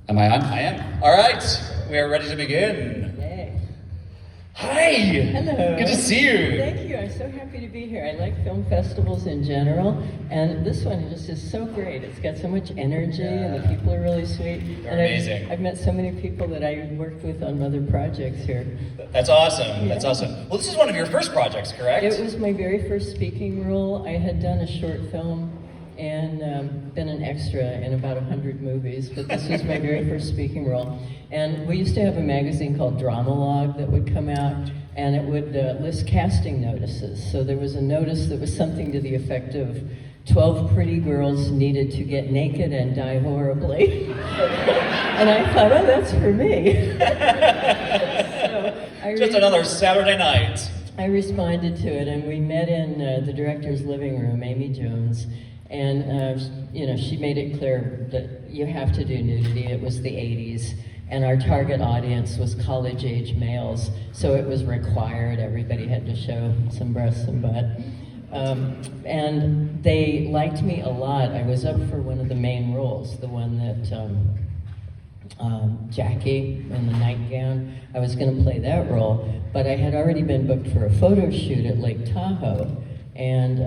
Am I on? I am. All right, we are ready to begin. Hey. Hi. Hello. Good to see you. Thank you. I'm so happy to be here. I like film festivals in general, and this one just is so great. It's got so much energy, and the people are really sweet. They're amazing. I've met so many people that I worked with on other projects here. That's awesome. Yeah. That's awesome. Well, this is one of your first projects, correct? It was my very first speaking role. I had done a short film and been an extra in about 100 movies, but this was my very first speaking role. And we used to have a magazine called Dramalog that would come out, and it would list casting notices. So there was a notice that was something to the effect of 12 pretty girls needed to get naked and die horribly. And I thought, oh, that's for me. So Just another Saturday night. I responded to it, and we met in the director's living room, Amy Jones. And, she made it clear that you have to do nudity. It was the 80s, and our target audience was college-age males, so it was required. Everybody had to show some breasts and butt. And they liked me a lot. I was up for one of the main roles, the one that Jackie in the nightgown. I was going to play that role, but I had already been booked for a photo shoot at Lake Tahoe, and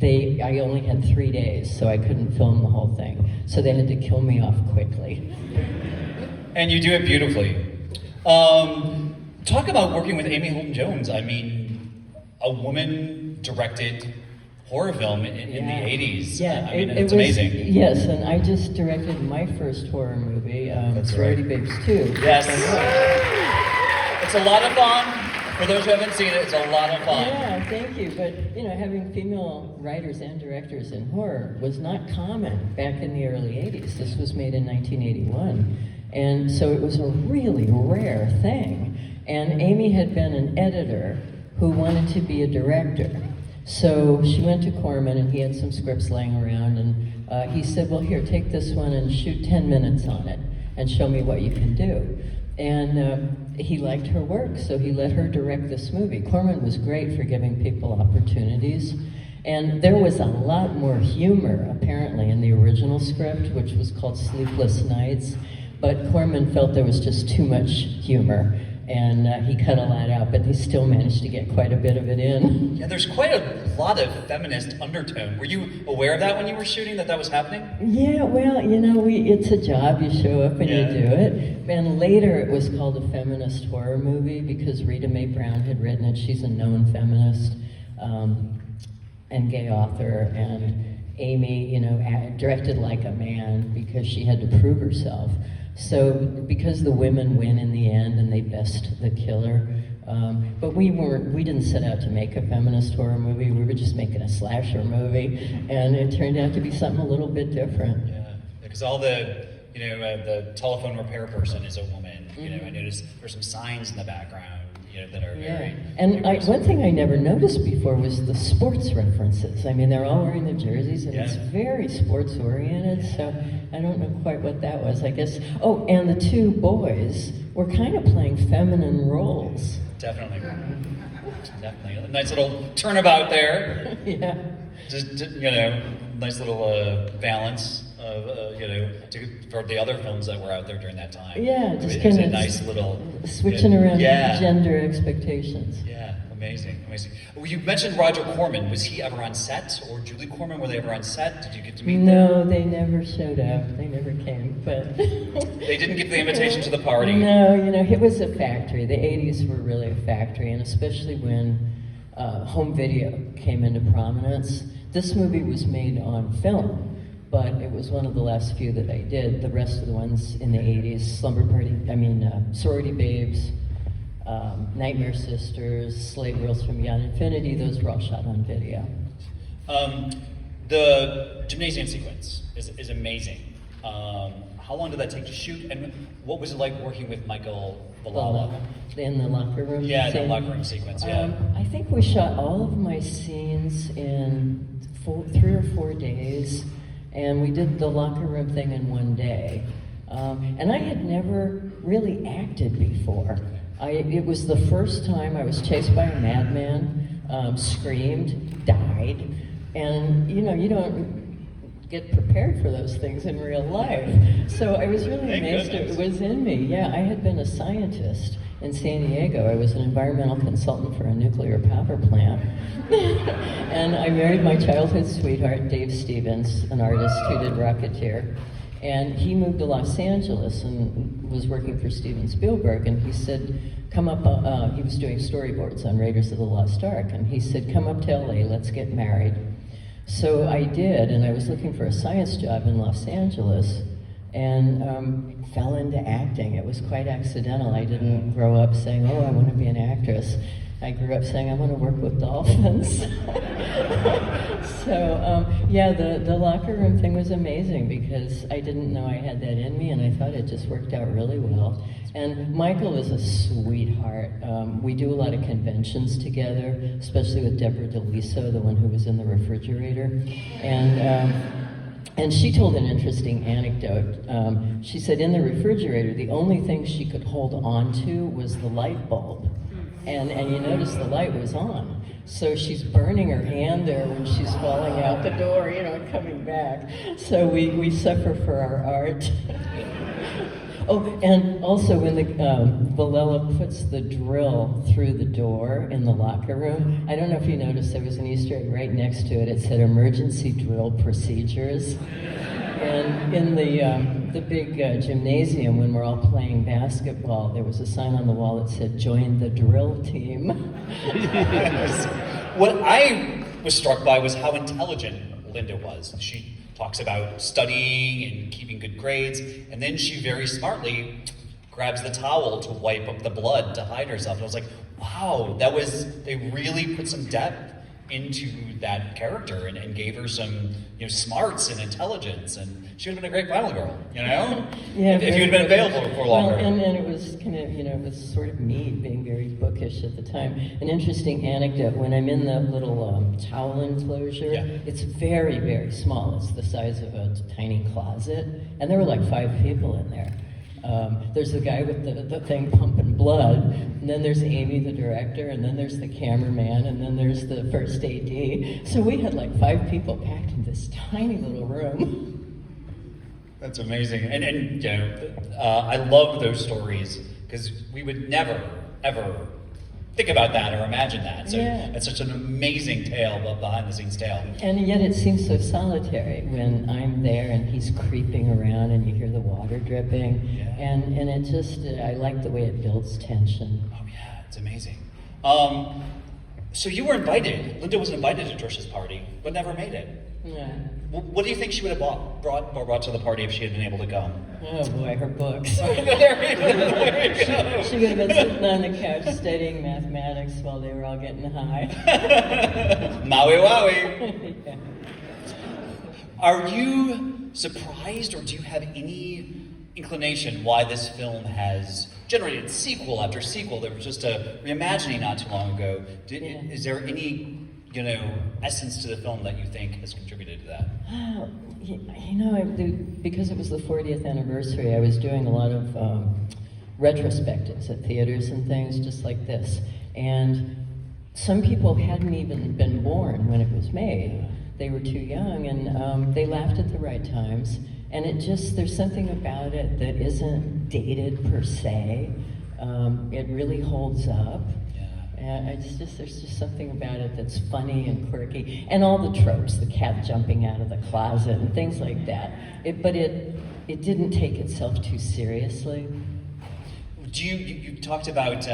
I only had 3 days, so I couldn't film the whole thing. So they had to kill me off quickly. And you do it beautifully. Talk about working with Amy Holden-Jones. I mean, a woman-directed horror film in the 80s. Yeah, I mean, it's amazing. Yes, and I just directed my first horror movie, Sorority Babes 2. Yes. It's a lot of fun. For those who haven't seen it, it's a lot of fun. Yeah, thank you. But, having female writers and directors in horror was not common back in the early 80s. This was made in 1981. And so it was a really rare thing. And Amy had been an editor who wanted to be a director. So she went to Corman, and he had some scripts laying around, and he said, well, here, take this one and shoot 10 minutes on it and show me what you can do. And he liked her work, so he let her direct this movie. Corman was great for giving people opportunities. And there was a lot more humor, apparently, in the original script, which was called Sleepless Nights. But Corman felt there was just too much humor, and he cut a lot out, but they still managed to get quite a bit of it in. Yeah, there's quite a lot of feminist undertone. Were you aware of that when you were shooting, that was happening? Yeah, well, it's a job. You show up and you do it. And later it was called a feminist horror movie because Rita Mae Brown had written it. She's a known feminist and gay author. And Amy, directed like a man because she had to prove herself. So because the women win in the end and they best the killer, but we didn't set out to make a feminist horror movie. We were just making a slasher movie, and it turned out to be something a little bit different. Yeah, because all the telephone repair person is a woman. I noticed there's some signs in the background, that are very. And one thing I never noticed before was the sports references. I mean, they're all wearing the jerseys, and it's very sports oriented. So I don't know quite what that was. I guess. Oh, and the two boys were kind of playing feminine roles. Definitely. A nice little turnabout there. Yeah. Just nice little balance of for the other films that were out there during that time. Yeah, just it was kind a of nice little switching around gender expectations. Yeah, amazing. Well, you mentioned Roger Corman. Was he ever on set, or Julie Corman? Were they ever on set? Did you get to meet them? No, they never showed up. They never came. But they didn't give the invitation to the party. No, it was a factory. The 80s were really a factory, and especially when home video came into prominence. This movie was made on film, but it was one of the last few that I did. The rest of the ones in the 80s, Sorority Babes, Nightmare Sisters, Slave Girls from Beyond Infinity, those were all shot on video. The gymnasium sequence is amazing. How long did that take to shoot, and what was it like working with Michael Valala? In the locker room? Yeah, the locker room sequence, yeah. I think we shot all of my scenes in 3 or 4 days, and we did the locker room thing in 1 day. And I had never really acted before. It was the first time I was chased by a madman, screamed, died, and you don't get prepared for those things in real life. So I was really Thank amazed goodness. it was in me. Yeah, I had been a scientist in San Diego. I was an environmental consultant for a nuclear power plant. And I married my childhood sweetheart, Dave Stevens, an artist who did Rocketeer. And he moved to Los Angeles and was working for Steven Spielberg. And he said, come up, he was doing storyboards on Raiders of the Lost Ark. And he said, come up to LA, let's get married. So I did, and I was looking for a science job in Los Angeles and fell into acting. It was quite accidental. I didn't grow up saying, oh, I want to be an actress. I grew up saying, I want to work with dolphins. So, yeah, the locker room thing was amazing because I didn't know I had that in me, and I thought it just worked out really well. And Michael is a sweetheart. We do a lot of conventions together, especially with Deborah DeLiso, the one who was in the refrigerator. And she told an interesting anecdote. She said in the refrigerator, the only thing she could hold on to was the light bulb. And you notice the light was on. So she's burning her hand there when she's falling out the door, you know, and coming back. So we suffer for our art. Oh, and also when the Villela puts the drill through the door in the locker room, I don't know if you noticed there was an Easter egg right next to it. It said emergency drill procedures. And in the big gymnasium, when we're all playing basketball, there was a sign on the wall that said, join the drill team. What I was struck by was how intelligent Linda was. She talks about studying and keeping good grades, and then she very smartly grabs the towel to wipe up the blood to hide herself. And I was like, wow, they really put some depth into that character and gave her some, you know, smarts and intelligence, and she would have been a great final girl, you know? Yeah, if you had been available for longer. Well, and it was kind of, you know, it was sort of me being very bookish at the time. An interesting anecdote, when I'm in the little towel enclosure, Yeah. it's very, very small. It's the size of a tiny closet, and there were like 5 people in there. There's the guy with the thing pumping blood, and then there's Amy, the director, and then there's the cameraman, and then there's the first AD. So we had like 5 people packed in this tiny little room. That's amazing. And you know, I love those stories because we would never, ever think about that or imagine that. So Yeah. it's such an amazing tale, behind the scenes tale. And yet it seems so solitary when I'm there and he's creeping around and you hear the water dripping. Yeah. And it just, I like the way it builds tension. Oh yeah, it's amazing. So you were invited. Linda was invited to Trish's party, but never made it. Yeah. What do you think she would have brought to the party if she had been able to go? Oh boy, her books. There you go. She would have been sitting on the couch studying mathematics while they were all getting high. Maui wowie. Yeah. Are you surprised, or do you have any inclination why this film has generated sequel after sequel? There was just a reimagining not too long ago. Is there any, you know, essence to the film that you think has contributed to that? Oh, you know, because it was the 40th anniversary, I was doing a lot of retrospectives at theaters and things just like this. And some people hadn't even been born when it was made. They were too young, and they laughed at the right times. And there's something about it that isn't dated per se. It really holds up. There's just something about it that's funny and quirky, and all the tropes, the cat jumping out of the closet and things like that. But it didn't take itself too seriously. Do you talked about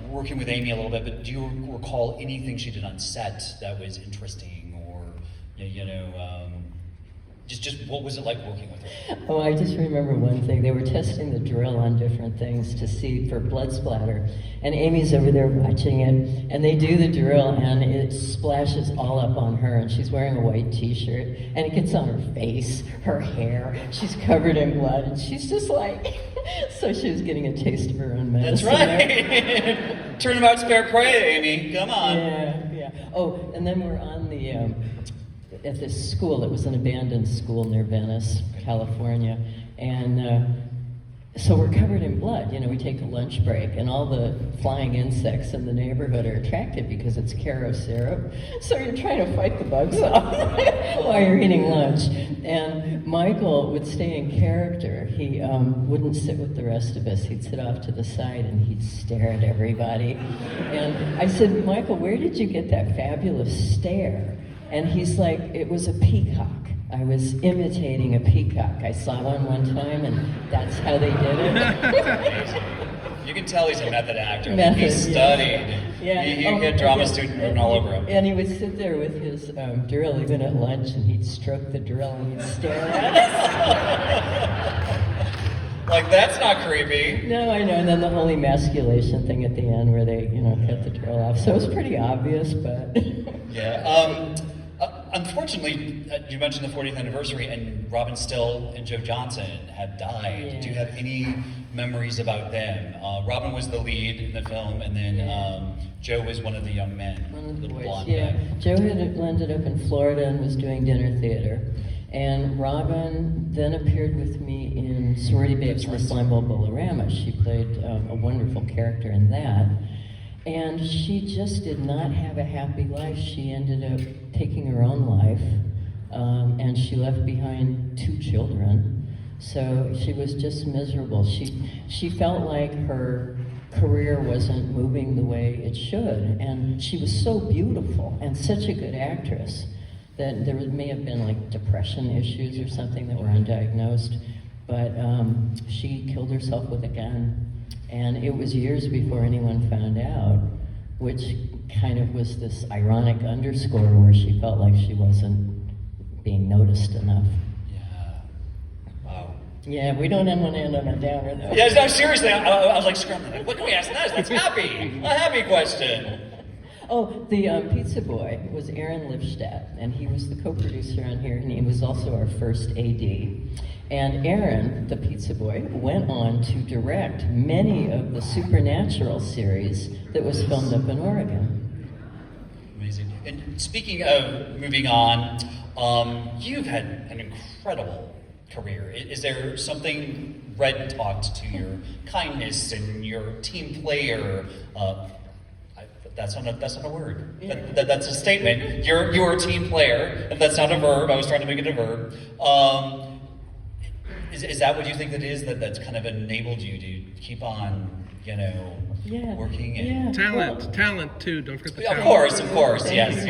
working with Amy a little bit, but do you recall anything she did on set that was interesting, or just what was it like working with her? Oh, I just remember one thing. They were testing the drill on different things to see for blood splatter. And Amy's over there watching it, and they do the drill, and it splashes all up on her, and she's wearing a white t-shirt, and it gets on her face, her hair. She's covered in blood, and she's just like... So she was getting a taste of her own medicine. That's right. Turnabout spare prey, Amy. Come on. Yeah. Oh, and then we're on the... at this school. It was an abandoned school near Venice, California, and So we're covered in blood. We take a lunch break, and all the flying insects in the neighborhood are attracted because it's Caro syrup. So you're trying to fight the bugs off while you're eating lunch. And Michael would stay in character. He wouldn't sit with the rest of us. He'd sit off to the side, and he'd stare at everybody. And I said, Michael, where did you get that fabulous stare? And he's like, it was a peacock. I was imitating a peacock. I saw one time, and that's how they did it. You can tell he's a method actor. He studied. Yeah. He had drama student written all over him. And he would sit there with his drill, even at lunch, and he'd stroke the drill and he'd stare at us. Like, that's not creepy. No, I know. And then the whole emasculation thing at the end where they, cut the drill off. So it was pretty obvious, but... Yeah. Unfortunately, you mentioned the 40th anniversary, and Robin Still and Joe Johnson had died. Yeah. Do you have any memories about them? Robin was the lead in the film, and then Joe was one of the young men. One of the boys, blonde yeah. guy. Joe had ended up in Florida and was doing dinner theater. And Robin then appeared with me in Sorority Babes in the Slime-Ball Bolorama. She played a wonderful character in that. And she just did not have a happy life. She ended up taking her own life, and she left behind 2 children. So she was just miserable. She felt like her career wasn't moving the way it should, and she was so beautiful and such a good actress that there may have been like depression issues or something that were undiagnosed, but she killed herself with a gun. And it was years before anyone found out, which kind of was this ironic underscore where she felt like she wasn't being noticed enough. Yeah. Wow. Yeah, we don't want to end on a downer, though. Yeah, no, seriously, I was like scrambling. What can we ask next? That's happy. A happy question. Oh, the pizza boy was Aaron Lifstadt, and he was the co-producer on here, and he was also our first AD. And Aaron, the pizza boy, went on to direct many of the Supernatural series that was filmed up in Oregon. Amazing. And speaking of moving on, you've had an incredible career. Is there something Red talked to your kindness and your team player? That's not a word. Yeah. That's a statement. You're a team player, and that's not a verb. I was trying to make it a verb. Is that what you think that is? That's kind of enabled you to keep on, working? And... Yeah. Talent too. Don't forget the talent. Of course. Yes.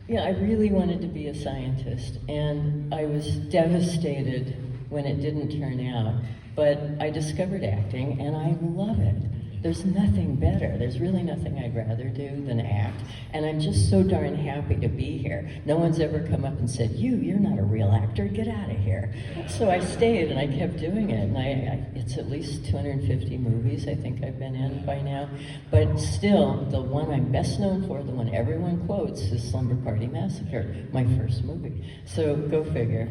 Yeah, I really wanted to be a scientist, and I was devastated when it didn't turn out. But I discovered acting, and I love it. There's nothing better. There's really nothing I'd rather do than act. And I'm just so darn happy to be here. No one's ever come up and said, you're not a real actor, get out of here. So I stayed and I kept doing it. And it's at least 250 movies I think I've been in by now. But still, the one I'm best known for, the one everyone quotes, is Slumber Party Massacre, my first movie. So go figure.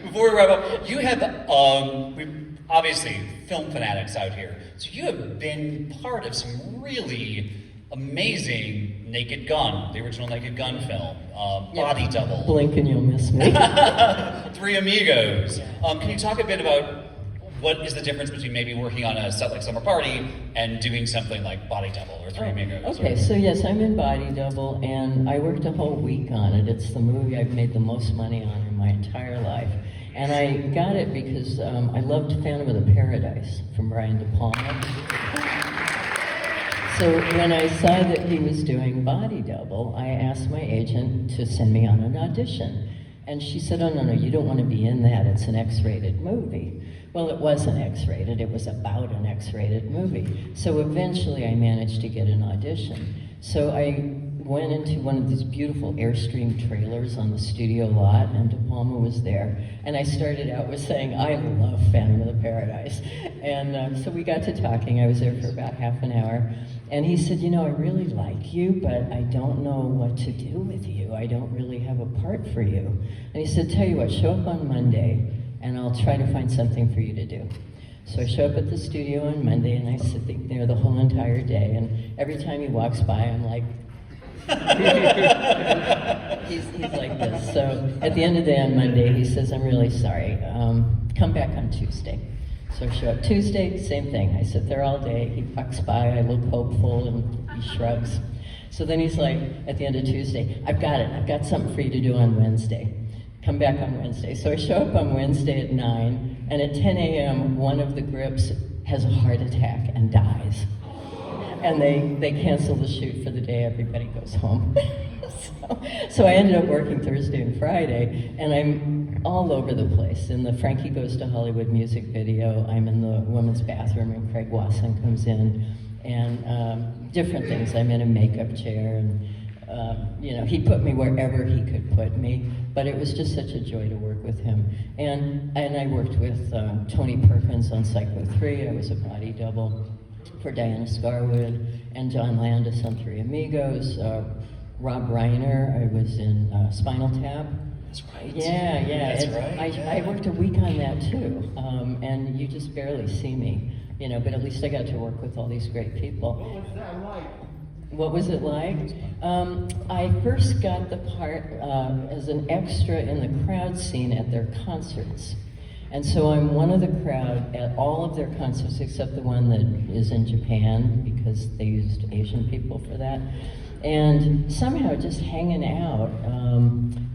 Before we wrap up, you have, obviously, film fanatics out here. So you have been part of some really amazing Naked Gun, the original Naked Gun film, Body Double. Blink and you'll miss me. Three Amigos. Can you talk a bit about what is the difference between maybe working on a set like Slumber Party and doing something like Body Double or Three Amigos? Okay, so yes, I'm in Body Double, and I worked a whole week on it. It's the movie I've made the most money on in my entire life. And I got it because I loved Phantom of the Paradise from Brian DePalma. So when I saw that he was doing Body Double, I asked my agent to send me on an audition. And she said, oh, no, you don't want to be in that. It's an X-rated movie. Well, it wasn't X-rated. It was about an X-rated movie. So eventually I managed to get an audition. So I went into one of these beautiful Airstream trailers on the studio lot, and De Palma was there. And I started out with saying, I love Phantom of the Paradise. And so we got to talking. I was there for about half an hour. And he said, I really like you, but I don't know what to do with you. I don't really have a part for you. And he said, tell you what, show up on Monday, and I'll try to find something for you to do. So I show up at the studio on Monday, and I sit there the whole entire day. And every time he walks by, I'm like, He's like this. So at the end of the day on Monday, he says, I'm really sorry. Come back on Tuesday. So I show up Tuesday, same thing. I sit there all day. He walks by, I look hopeful, and he shrugs. So then he's like, at the end of Tuesday, I've got it. I've got something for you to do on Wednesday. Come back on Wednesday. So I show up on Wednesday at 9, and at 10 a.m., one of the grips has a heart attack and dies. And they cancel the shoot for the day. Everybody goes home. So I ended up working Thursday and Friday, and I'm all over the place. In the Frankie Goes to Hollywood music video, I'm in the women's bathroom, and Craig Wasson comes in, and different things. I'm in a makeup chair, and he put me wherever he could put me. But it was just such a joy to work with him. And I worked with Tony Perkins on Psycho 3. I was a body double for Diana Scarwood, and John Landis on Three Amigos. Rob Reiner, I was in Spinal Tap. That's right. Yeah. That's right. I worked a week on that too, and you just barely see me, but at least I got to work with all these great people. What was that like? What was it like? I first got the part as an extra in the crowd scene at their concerts. And so I'm one of the crowd at all of their concerts except the one that is in Japan, because they used Asian people for that. And somehow just hanging out,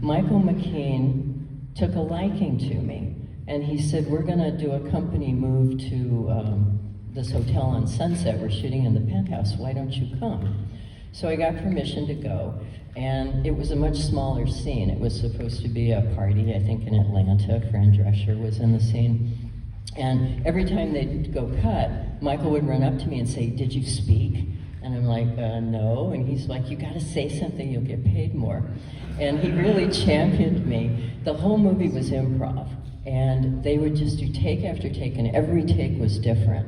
Michael McKean took a liking to me. And he said, we're gonna do a company move to this hotel on Sunset. We're shooting in the penthouse. Why don't you come? So I got permission to go. And it was a much smaller scene. It was supposed to be a party, I think, in Atlanta. Fran Drescher was in the scene. And every time they'd go cut, Michael would run up to me and say, did you speak? And I'm like, no. And he's like, you gotta say something, you'll get paid more. And he really championed me. The whole movie was improv. And they would just do take after take, and every take was different.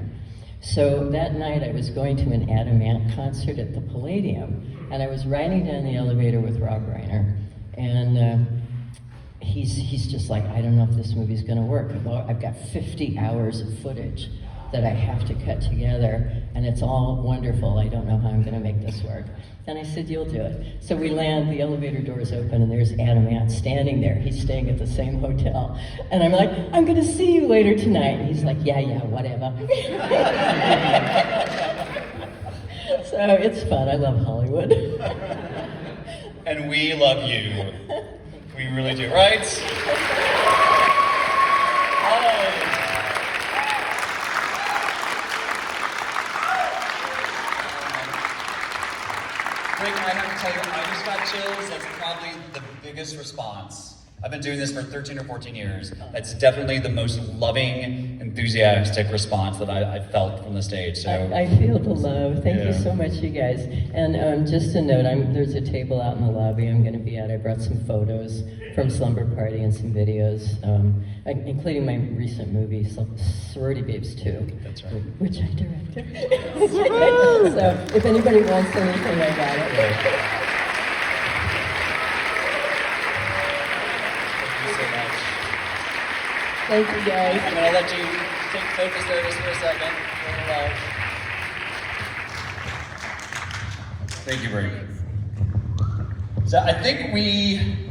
So that night I was going to an Adam Ant concert at the Palladium, and I was riding down the elevator with Rob Reiner, and he's just like, I don't know if this movie's gonna work. I've got 50 hours of footage that I have to cut together, and it's all wonderful. I don't know how I'm gonna make this work. And I said, you'll do it. So we land, the elevator doors open, and there's Adam Ant standing there. He's staying at the same hotel. And I'm like, I'm gonna see you later tonight. And he's like, yeah, whatever. So it's fun, I love Hollywood. And we love you. We really do, right? Rick, I have to tell you, I just got chills. That's probably the biggest response. I've been doing this for 13 or 14 years. That's definitely the most loving, enthusiastic response that I've felt from the stage. So I feel the love. Thank you so much, you guys. And just a note, there's a table out in the lobby I'm going to be at. I brought some photos from Slumber Party and some videos, including my recent movie, Sorority Babes 2. That's right. Which I directed. So if anybody wants anything, I got it. Thank you so much. Thank you, guys. I'm going to let you take focus there just for a second. Thank you, Brinke. So I think we